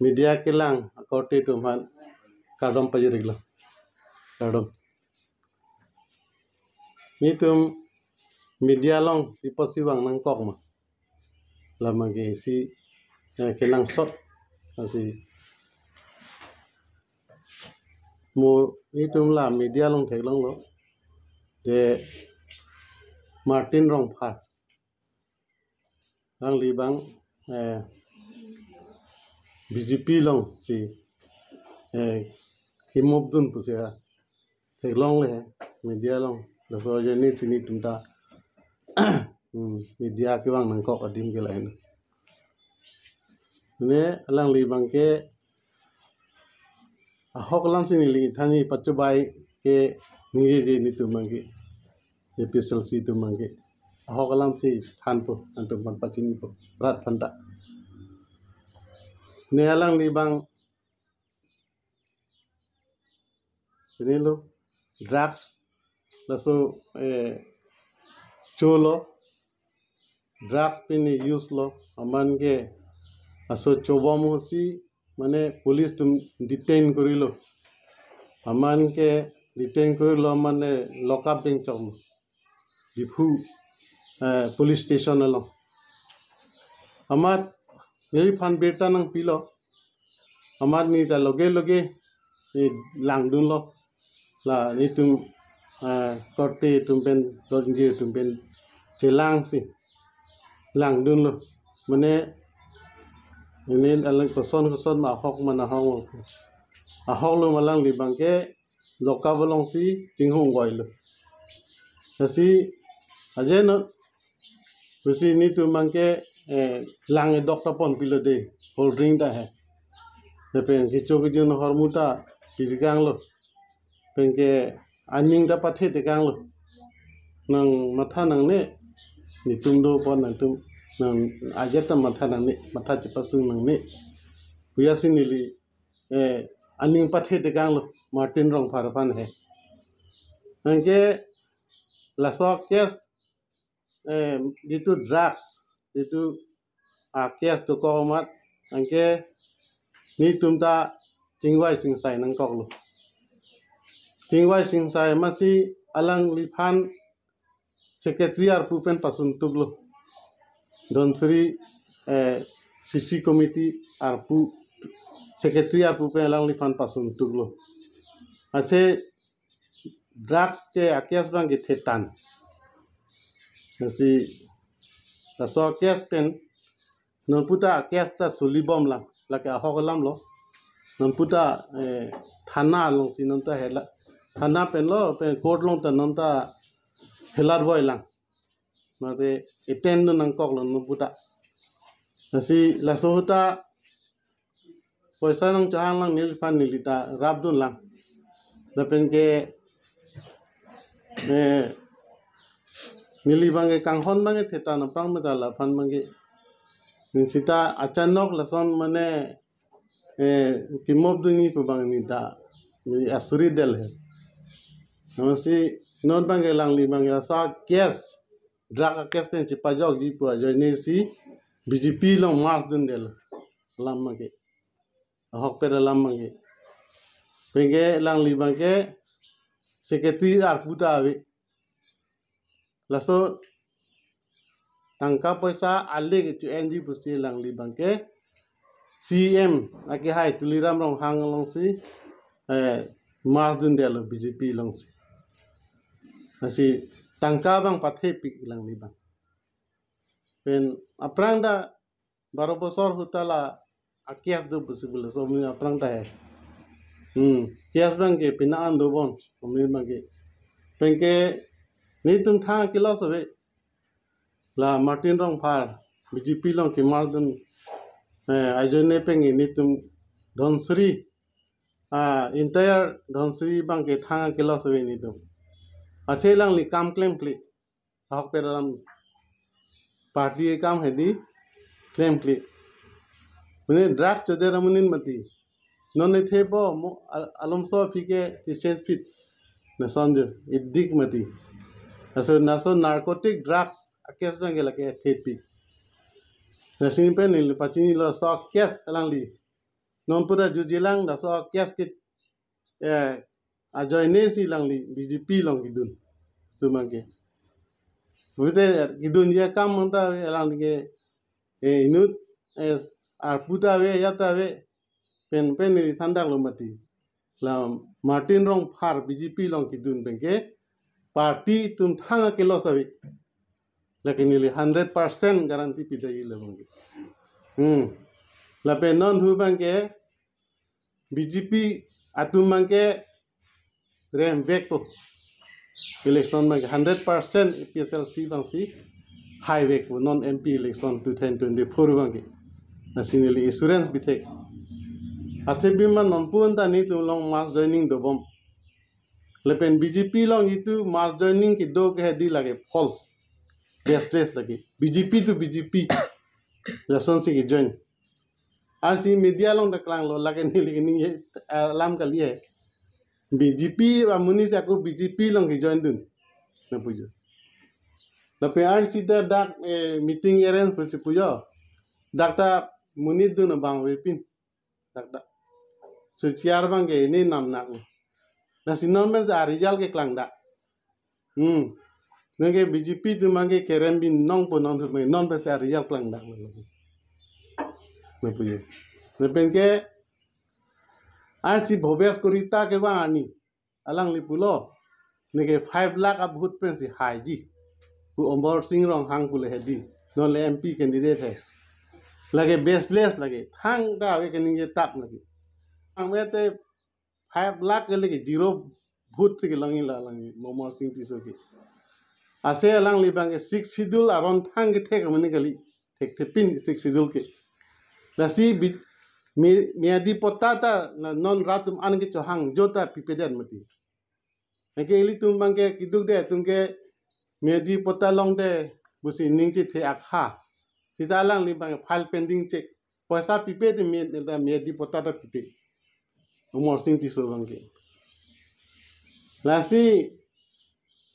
media kilang akorti tuman kadom pajiriglo kadom ni tum media long iposiwang nang kok ma lamagi si kilang sot asi mu itum la media long thek long lo de Martin rong pha ang libang BJP long si himob dun pusia thek long le media long la so je ni sini tumta media ki wang nang kok adim ke lain ne alang libang ke ahok lam sini li thani pachubai ke ninge je ni tumangi episal si tumangi ahok lam si than po antum pan pachini po rat phanta ne alang libang ini lo drugs laso cholo drugs pini use lo aman ke aso chobomu si মানে police তুম detain করিল আমানকে detain করিল মানে lock-up বেং চল Diphu police station এল আমার এই fun বেটা নং পিল আমার নি তা লগে লগে langdun lo la ni tum korte tum ben donje tum ben jelang si langdun lo mane ini alang koson ma hok mana hong ahok lo malang di bangke loka bolong si tinghung goi lo si aje no si ni tu bangke lang dokta pon pilo de cold drink da hai de pen kicho kicho no hormuta pirgang lo pen ke aning da pathe de gang lo nang matha nang ne ni tum do pon nang tum nang ajeta matha nang ne matha chipasu nang ne kuyasin nili aning pathe de gang lo Martin rong pharapan hai angke lasok kes itu drugs itu kes to komat angke ni tumta tingwai singsai nang kok lo tingwai singsai masi alang liphan secretary ar pupen pasun tuglo Donsri CC committee arpu secretary arpu pe alang liphan pasun tuglo ase drugs ke akias bang ke thetan si so kes pen non puta akias ta sulibom lang lake ahogalam lo non puta thana long si non ta hela thana pen lo pen court long ta non ta helar boy lang mate eten nang kok lo non puta si la sohta poisa nang chahang lang nil fan nilita rabdun lang dapen ke nili bange kanghon bange theta na prang medala fan bange nisita achanok lason mane kimob duni pu bang ni da ni asuri del hai namasi non bange lang li bange sa kes drug kes pen chipa jog ji pu ajoi ne si BJP long mas dun del lam mage hok pe lam mage penge lang li bange secretary ar puta ave laso tangka poisa ale ke tu NG pusti lang li bange CM ake hai tuliram rong hang long si mas dun del BJP long si asi tangka bang pathe pik lang li bang pen aprang da 12 bosor hutala akias do possible so mi aprang ta hai kias bang ke pinaan do bon mi mage pen ke ni tum tha kilo sobe la Martin rong phar BJP long ke mar dun ajone pengi ni tum Dhonsri entire Dhonsri bang ke tha kilo sobe ni tum ache lang li kam claim kli hok pe dalam party kam hedi claim kli mane drug chode ramunin mati non ne thebo alom so fike sense fit na sonje iddik mati aso naso narcotic drugs akes bang gelake thepi na sin pe ni pachini lo so kes alang li non pura jujilang da so kes kit ajoy nesi lang li BJP long gidun tu mangke bute gidun ya kam monta lang ke inut ar puta we yata we pen ni thandak lo mati la Martin rong phar BJP long gidun bengke party tum thanga ke lo sawi lakin ni 100% garanti pidai lo bangke la pen non hu bangke BJP atum bangke rem back po election bangke 100% PSLC bangsi high back po non MP election 2024 bangke nasinili insurance bitek athe bima non punta ni tu long mass joining do bom lepen BJP long itu mass joining ki do ke di lage false baseless lagi BJP to BJP lesson si ki join RC media long daklang lo lage ni lam kali hai BJP wa munis aku BJP long ki join dun na pujo lepen RC da dak meeting arrange pusi pujo dakta munid dun bang wepin dakta suciar bang ke ini nam nak na sinon men za result ke klang da nge BJP tu mangke kerem bin nong po non me non pe sa result klang da me puye me penke RC bhobesh korita ke ba ani alang li pulo nge 5 lakh abhut pen si haji ku ombor sing rong hang pule hedi non le MP candidate hai lage baseless lage thang da we kening je tap lagi ang mete 5 lakh ke lagi zero भूत से लंगी ला लंगी मोमो सिंह टीसो की आसे along Libang के 6 schedule अरन थांग के थे कमनी गली थे थे पिन 6 शेड्यूल के लसी मियादी पोताता नॉन रातुम आन के चोहांग जोता पिपेदन मती नके इली तुम बांगे किदुक दे तुमके मियादी पोता लोंग दे बुसी निंगचे थे आखा तिता अलांग लिबांग फाइल पेंडिंग चेक पैसा पिपे दे मियादी पोताता पिपे मोमो सिंह टीसो बांगे लासी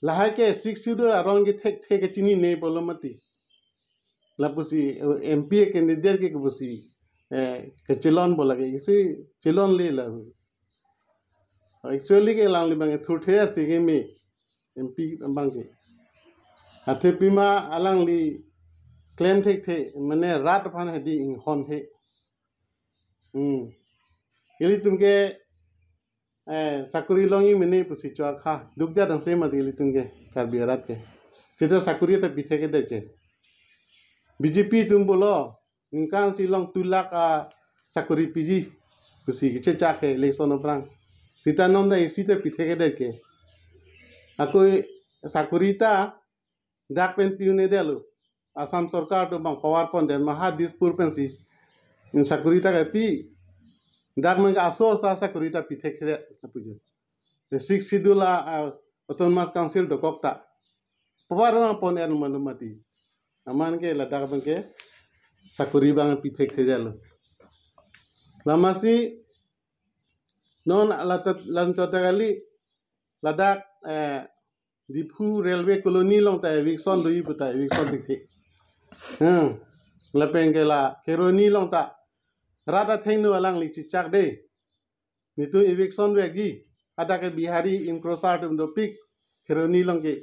लाहा के 6 शेड्यूल अरन के थे के चिनी नहीं बोलो मती लापुसी MP कैंडिडेट के बुसी के चिलोन बोला के इसी चिलोन ले ला एक्चुअली के लांग लिबांगे थुथे सिगे में MP बांगे हाथे पिमा अलांग ली क्लेम थे मने रात फान हदी इंग थे इली तुमके साकुरी लोंगी मिनी पुसी चुआ खा दुखजा दंसे मदिली तुंगे कारबियारात के कितो साकुरी त पिथे के देके BJP तुम बोलो निकान सी लोंग 2 लाख साकुरी पीजी पुसी किचे चाके इलेक्शन उपरांग सीता नंदा इसी ते पिथे के देके आको साकुरीता डाक पेन पिउने देलो आसाम सरकार तो बंग पावर पन दे महा दिसपुर पेंसी साकुरीता के पी डाक में आसो साकुरीता पिथे के पुजो the 6 schedule autonomous council do kokta pabar pon en manumati aman ke ladak bangke sakuri bang pitek sejalo lamasi non latat lancota kali ladak dipu railway colony long ta eviction doi puta eviction dikhe lapenge la keroni long ta rada thainu alang li chichak de nitu eviction wegi ada ke bihari incrosar tum do pik keroni long ke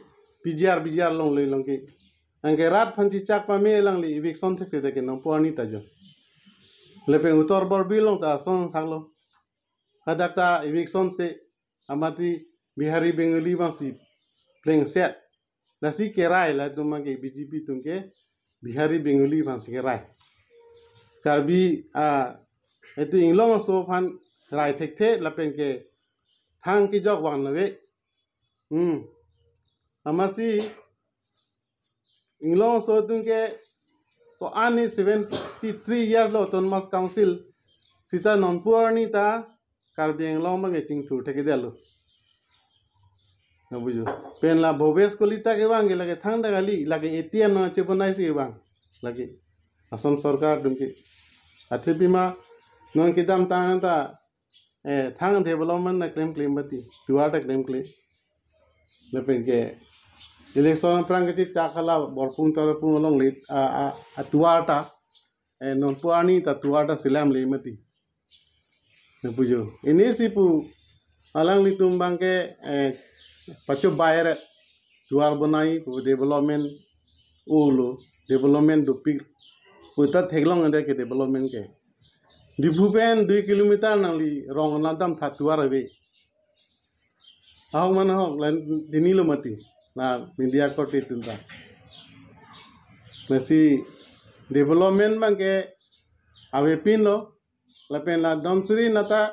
BJR long le long ke angke rat phanchi chak pa me lang li eviction thek de ke nong pani ta jo lepe utor bor bi long ta son thanglo ada ta eviction se amati bihari bengali basi pleng set nasi kerai la tumang ke BJP tumke bihari bengali basi kerai karbi itu inglong so phan rai thek the lapeng ke thang ki jok wan nawe amasi inglong so tumke to ani 73 years lo autonomous council sita nonpurani ta karbi inglong mang ching thu thek delo na bujo pen la bhobesh kolita ke bang lage thang da gali lage ATM na che banai si bang lage asam sarkar dumke athe bima non ke dam ta thang development na claim bati duata claim le pen ke election prang ke chakala borpung tarapung long lit tuata non puani ta tuata silam le mati Pujo. Ini si pu alang li tumbang ke pacu bayar jual benai pu development ulu development dupik putat heglong ande ke development ke. Di buben 2 kilometer nang li rong nadam thatuar be. Ahong mana hong lain dinilo mati. Nah, media court itu dah. Masih development bangke awe pin lo lapen la donsuri nata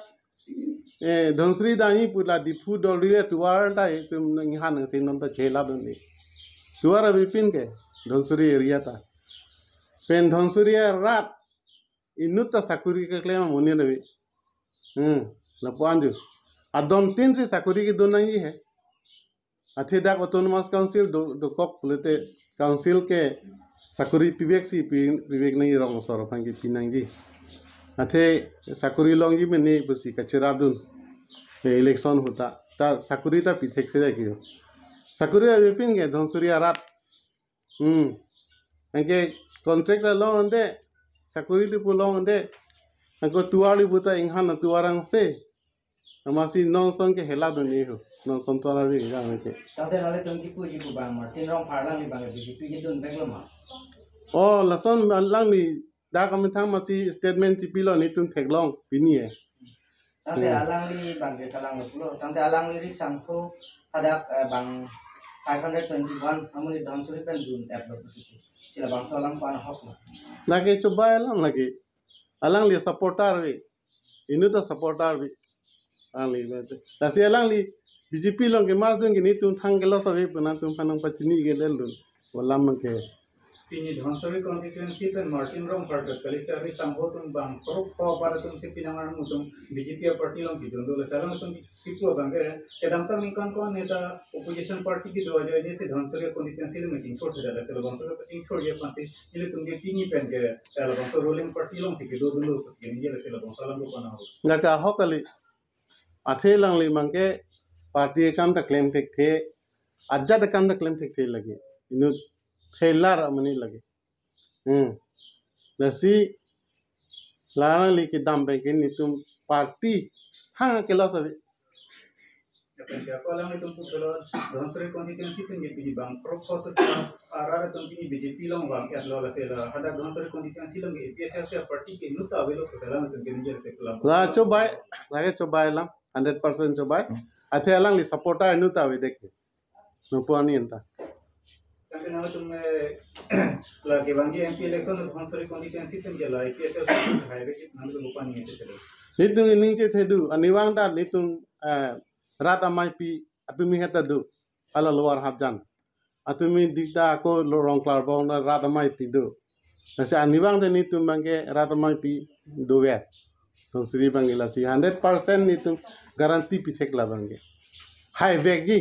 donsuri dani pula dipu dolri tuar da itu ngihan sin nonta chela doni tuar awe pin ke donsuri area ta pen donsuri rat inuta sakuri ke klema muni nabi la puanju adon tin si sakuri ki donangi hai Athedak autonomous council do kok pulete council ke sakuri pibek si pibek nang irong soro pangki pinanggi athe sakuri longji meni busi kachiradun election hota ta sakuri ta pithek se ki sakuri abipin ke dhonsuri arat angke contract lo onde sakuri li pulo onde angko tuali buta inghan tuarang se masih nonton ke hela doni ho nonton to la ri ga ke Tante nale tongki puji ku bang Martin rong parlang li bang BJP ke don bang ma. oh lason lang ni da kami thang masih statement ci pilo ni tun theglong pini e Tante alang li bang ke kalang pulo tante alang li sangko ada bang 521 amuni dhansuri kan dun tap lo pusi. Sila bang solang pan hok ma. lagi coba lagi alang li supporter we ini to supporter we ali bete tasi alang li BJP long ke mas dun ke ni tun thang gelo sabe puna tun panang pachini ke del dun walam ke Pini Dhonsari constituency pen Martin Rong Parker Kalisari Sambhotum Bang Prop Baratum Sipinangan Mutum BJP party long Kidun Dole Salam Tum Piku Bangere Kedamta Minkan Kon Neta opposition party की दो वजह से Dhansiri constituency में meeting छोड़ दिया है धनसरी का meeting छोड़ दिया पांच इले तुमके पीनी पेन के धनसरी रोलिंग पार्टी लोग से दो दो लोग के लिए से धनसरी को बना हो naga hokali athe lang li mangke party kam ta claim tek the ajja ta kam ta claim tek the lagi inu thelar amani lagi dasi lara li ki dam pe ke ni tum party hang ke lo sabe Jadi apa lagi tuh kalau Dhonsari constituency pen jadi Bang Prop proses arah tuh ini BJP long Bang ya lo lah ada Dhonsari constituency long APSS party ke nuta avelo ke salam tuh jadi se club la coba lam 100% coba athe lang li supporter inu ta we dekhe no puani enta Tapi nama tuh lagi banggi MP election Dhonsari constituency pen jadi APSS highway nama tuh lupa nih itu terus nitung ining che thedu aniwang da nitung rat amai pi atumi heta du ala luar habjan atumi dikta ko lorong klar bong na rat amai pi du nasi aniwang de nitung bangke rat amai pi do we ton sri bangila si 100% nitung garanti pi thek la bangke hai vegi